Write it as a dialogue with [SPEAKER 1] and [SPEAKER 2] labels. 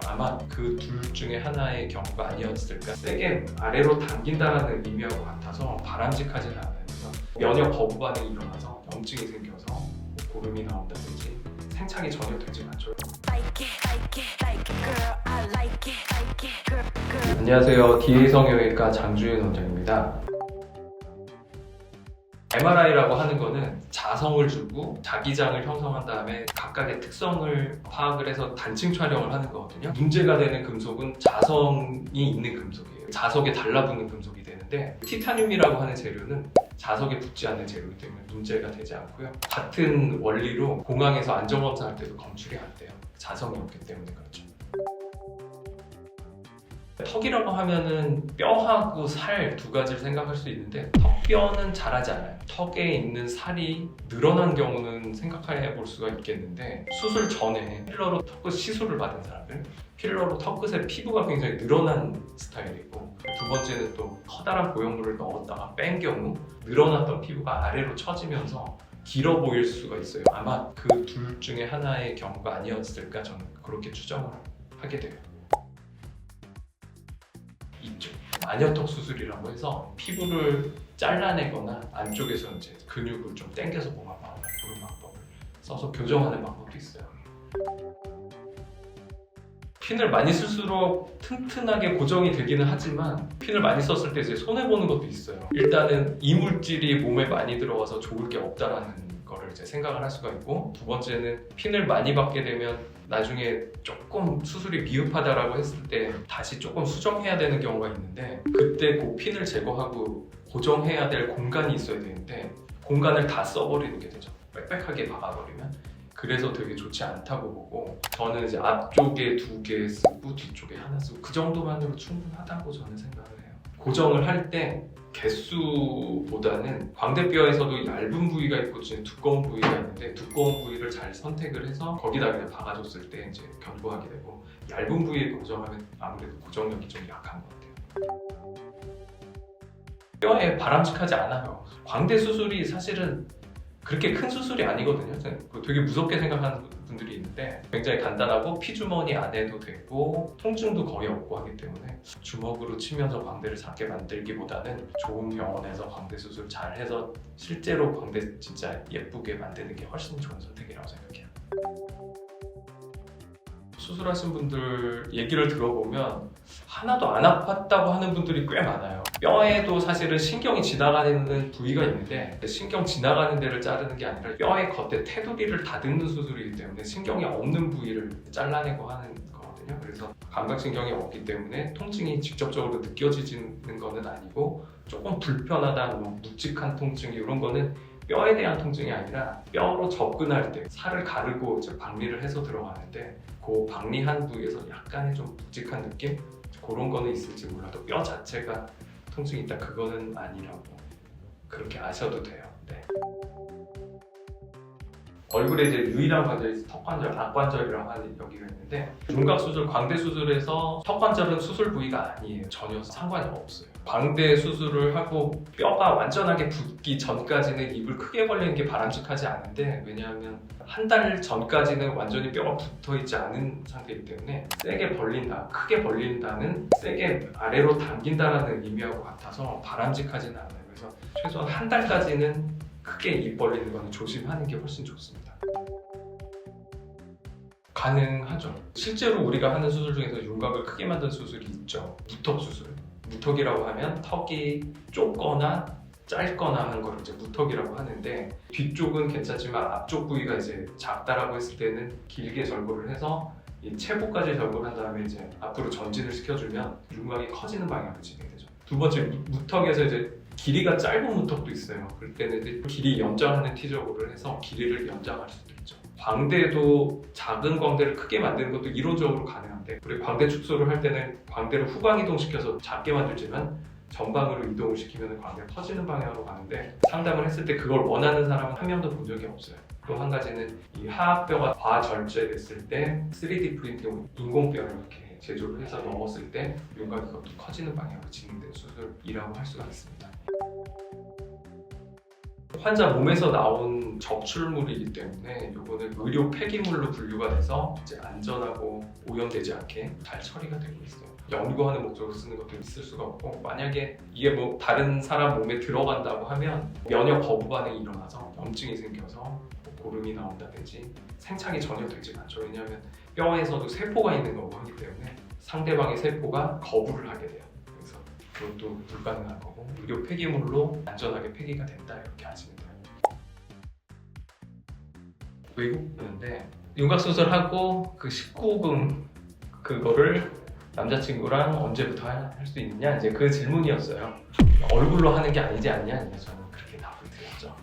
[SPEAKER 1] 아마 그 둘 중에 하나의 경우가 아니었을까. 세게 아래로 당긴다는 의미하고 같아서 바람직하진 않아요. 그래서 면역 거부 반응이 일어나서 염증이 생겨서 고름이 나온다든지 생착이 전혀 되지 않죠. 안녕하세요. DA 성형외과 장주윤 원장입니다. MRI라고 하는 거는 자성을 주고 자기장을 형성한 다음에 각각의 특성을 파악을 해서 단층 촬영을 하는 거거든요. 문제가 되는 금속은 자성이 있는 금속이에요. 자석에 달라붙는 금속이 되는데 티타늄이라고 하는 재료는 자석에 붙지 않는 재료이기 때문에 문제가 되지 않고요. 같은 원리로 공항에서 안전검사할 때도 검출이 안 돼요. 자성이 없기 때문에 그렇죠. 턱이라고 하면은 뼈하고 살 두 가지를 생각할 수 있는데 턱뼈는 자라지 않아요. 턱에 있는 살이 늘어난 경우는 생각해 볼 수가 있겠는데 수술 전에 필러로 턱끝 시술을 받은 사람들 필러로 턱끝에 피부가 굉장히 늘어난 스타일이고 두 번째는 또 커다란 보형물을 넣었다가 뺀 경우 늘어났던 피부가 아래로 처지면서 길어 보일 수가 있어요. 아마 그 둘 중에 하나의 경우가 아니었을까 저는 그렇게 추정을 하게 돼요. 있죠. 마녀턱 수술이라고 해서 피부를 잘라내거나 안쪽에서 이제 근육을 좀 당겨서 봉합하는 그런 방법을 써서 교정하는 방법도 있어요. 핀을 많이 쓸수록 튼튼하게 고정이 되기는 하지만 핀을 많이 썼을 때 이제 손해보는 것도 있어요. 일단은 이물질이 몸에 많이 들어가서 좋을 게 없다라는 거를 이제 생각을 할 수가 있고, 두 번째는 핀을 많이 받게 되면 나중에 조금 수술이 미흡하다라고 했을 때 다시 조금 수정해야 되는 경우가 있는데, 그때 그 핀을 제거하고 고정해야 될 공간이 있어야 되는데 공간을 다 써버리는 게 되죠. 빽빽하게 박아버리면. 그래서 되게 좋지 않다고 보고, 저는 이제 앞쪽에 2개 쓰고 뒤쪽에 하나 쓰고 그 정도만으로 충분하다고 저는 생각을 해요. 고정을 할 때 개수보다는 광대뼈에서도 얇은 부위가 있고 두꺼운 부위가 있는데, 두꺼운 부위를 잘 선택을 해서 거기다 그냥 박아줬을 때 이제 견고하게 되고, 얇은 부위에 고정하면 아무래도 고정력이 좀 약한 것 같아요. 뼈에 바람직하지 않아요. 광대 수술이 사실은 그렇게 큰 수술이 아니거든요. 되게 무섭게 생각하는 분들이 있는데 굉장히 간단하고 피주머니 안에도 되고 통증도 거의 없고 하기 때문에 주먹으로 치면서 광대를 작게 만들기보다는 좋은 병원에서 광대 수술 잘 해서 실제로 광대 진짜 예쁘게 만드는 게 훨씬 좋은 선택이라고 생각해요. 수술하신 분들 얘기를 들어보면 하나도 안 아팠다고 하는 분들이 꽤 많아요. 뼈에도 사실은 신경이 지나가는 부위가 있는데 신경 지나가는 데를 자르는 게 아니라 뼈의 겉에 테두리를 다듬는 수술이기 때문에 신경이 없는 부위를 잘라내고 하는 거거든요. 그래서 감각신경이 없기 때문에 통증이 직접적으로 느껴지는 거는 아니고, 조금 불편하다, 뭐 묵직한 통증 이런 거는 뼈에 대한 통증이 아니라 뼈로 접근할 때 살을 가르고 이제 박리를 해서 들어가는데 그 박리한 부위에서 약간의 좀 묵직한 느낌? 그런 거는 있을지 몰라도 뼈 자체가 통증이 있다, 그거는 아니라고 그렇게 아셔도 돼요. 네. 얼굴에 이제 유이라고 관절이 턱관절, 악관절이라고 하는 여기가 있는데, 윤곽 수술, 광대 수술에서 턱관절은 수술 부위가 아니에요. 전혀 상관이 없어요. 광대 수술을 하고 뼈가 완전하게 붙기 전까지는 입을 크게 벌리는 게 바람직하지 않은데, 왜냐하면 한 달 전까지는 완전히 뼈가 붙어 있지 않은 상태이기 때문에 세게 벌린다, 크게 벌린다는 세게 아래로 당긴다는 의미하고 같아서 바람직하지는 않아요. 그래서 최소한 한 달까지는 크게 입 벌리는 거는 조심하는 게 훨씬 좋습니다. 가능하죠. 실제로 우리가 하는 수술 중에서 윤곽을 크게 만든 수술이 있죠. 무턱 수술. 무턱이라고 하면 턱이 좁거나 짧거나 하는 걸 이제 무턱이라고 하는데, 뒤쪽은 괜찮지만 앞쪽 부위가 이제 작다라고 했을 때는 길게 절골을 해서 이 체부까지 절골한 다음에 이제 앞으로 전진을 시켜주면 윤곽이 커지는 방향으로 진행되죠. 두 번째, 무턱에서 이제 길이가 짧은 무턱도 있어요. 그럴 때는 이제 길이 연장하는 T저골을 해서 길이를 연장할 수도 있죠. 광대도 작은 광대를 크게 만드는 것도 이론적으로 가능한데, 우리 광대 축소를 할 때는 광대를 후방 이동시켜서 작게 만들지만 전방으로 이동을 시키면 광대가 커지는 방향으로 가는데, 상담을 했을 때 그걸 원하는 사람은 한 명도 본 적이 없어요. 또 한 가지는 이 하악뼈가 과절제됐을 때 3D 프린팅 인공뼈를 이렇게 제조를 해서 넣었을 때 윤곽이 더 커지는 방향으로 진행된 수술이라고 할 수가 있습니다. 환자 몸에서 나온 적출물이기 때문에 이거는 의료 폐기물로 분류가 돼서 이제 안전하고 오염되지 않게 잘 처리가 되고 있어요. 연구하는 목적으로 쓰는 것도 있을 수가 없고, 만약에 이게 뭐 다른 사람 몸에 들어간다고 하면 면역 거부 반응이 일어나서 염증이 생겨서 뭐 고름이 나온다든지 생착이 전혀 되지 않죠. 왜냐하면 뼈에서도 세포가 있는 거고 하기 때문에 상대방의 세포가 거부를 하게 돼요. 그래서 그것도 불가능한 거고, 의료 폐기물로 안전하게 폐기가 된다 이렇게 아시면 돼요. 외국인데 윤곽 수술하고 그 19금 그거를 남자친구랑 언제부터 할 수 있느냐, 이제 그 질문이었어요. 얼굴로 하는 게 아니지 않냐, 저는 그렇게 답을 드렸죠.